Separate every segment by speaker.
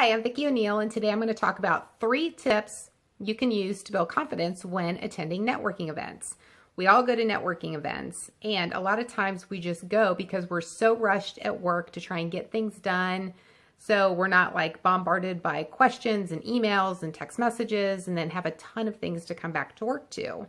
Speaker 1: Hi, I'm Vicki O'Neill, and today I'm going to talk about 3 tips you can use to build confidence when attending networking events. We all go to networking events, and a lot of times we just go because we're so rushed at work to try and get things done. So we're not like bombarded by questions and emails and text messages and then have a ton of things to come back to work to.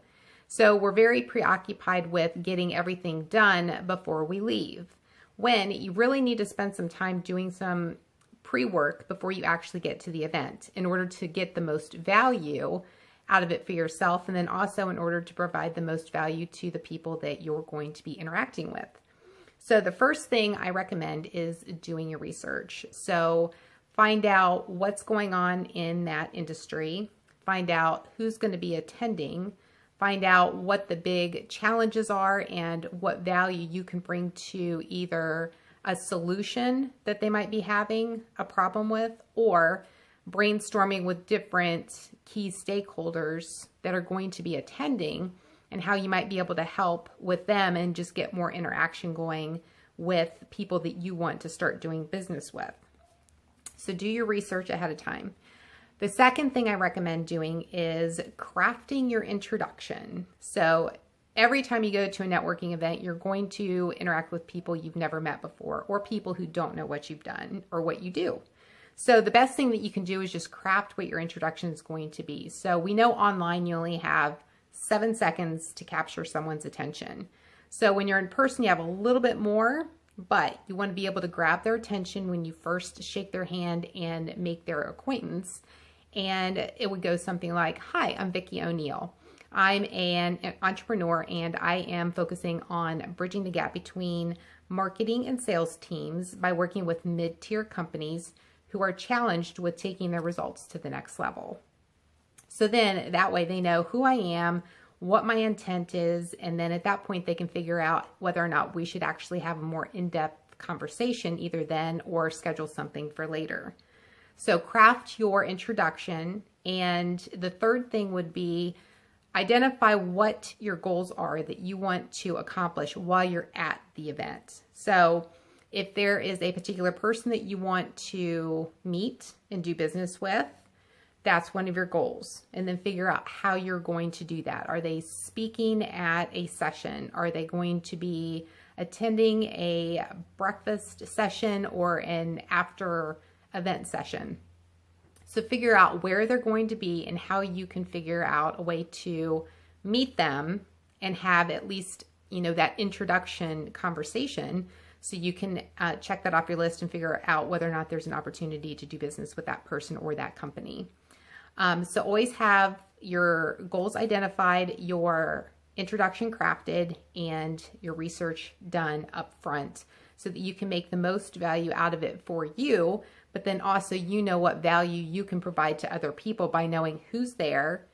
Speaker 1: So we're very preoccupied with getting everything done before we leave, when you really need to spend some time doing some pre-work before you actually get to the event in order to get the most value out of it for yourself, and then also in order to provide the most value to the people that you're going to be interacting with. So the first thing I recommend is doing your research. So find out what's going on in that industry, find out who's going to be attending, find out what the big challenges are and what value you can bring to either a solution that they might be having a problem with, or brainstorming with different key stakeholders that are going to be attending and how you might be able to help with them and just get more interaction going with people that you want to start doing business with. So do your research ahead of time. The second thing I recommend doing is crafting your introduction. So every time you go to a networking event, you're going to interact with people you've never met before, or people who don't know what you've done or what you do. So the best thing that you can do is just craft what your introduction is going to be. So we know online you only have 7 seconds to capture someone's attention. So when you're in person, you have a little bit more, but you want to be able to grab their attention when you first shake their hand and make their acquaintance. And it would go something like, "Hi, I'm Vicki O'Neill. I'm an entrepreneur and I am focusing on bridging the gap between marketing and sales teams by working with mid-tier companies who are challenged with taking their results to the next level." So then that way they know who I am, what my intent is, and then at that point they can figure out whether or not we should actually have a more in-depth conversation either then or schedule something for later. So craft your introduction. And the third thing would be identify what your goals are that you want to accomplish while you're at the event. So if there is a particular person that you want to meet and do business with, that's one of your goals. And then figure out how you're going to do that. Are they speaking at a session? Are they going to be attending a breakfast session or an after event session? So figure out where they're going to be and how you can figure out a way to meet them and have at least, that introduction conversation so you can check that off your list and figure out whether or not there's an opportunity to do business with that person or that company. So always have your goals identified, your introduction crafted, and your research done up front so that you can make the most value out of it for you, but then also what value you can provide to other people by knowing who's there.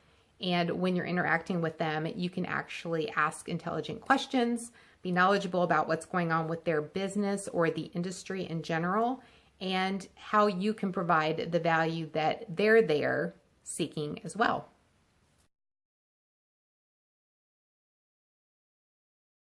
Speaker 1: And when you're interacting with them, you can actually ask intelligent questions, be knowledgeable about what's going on with their business or the industry in general, and how you can provide the value that they're there seeking as well.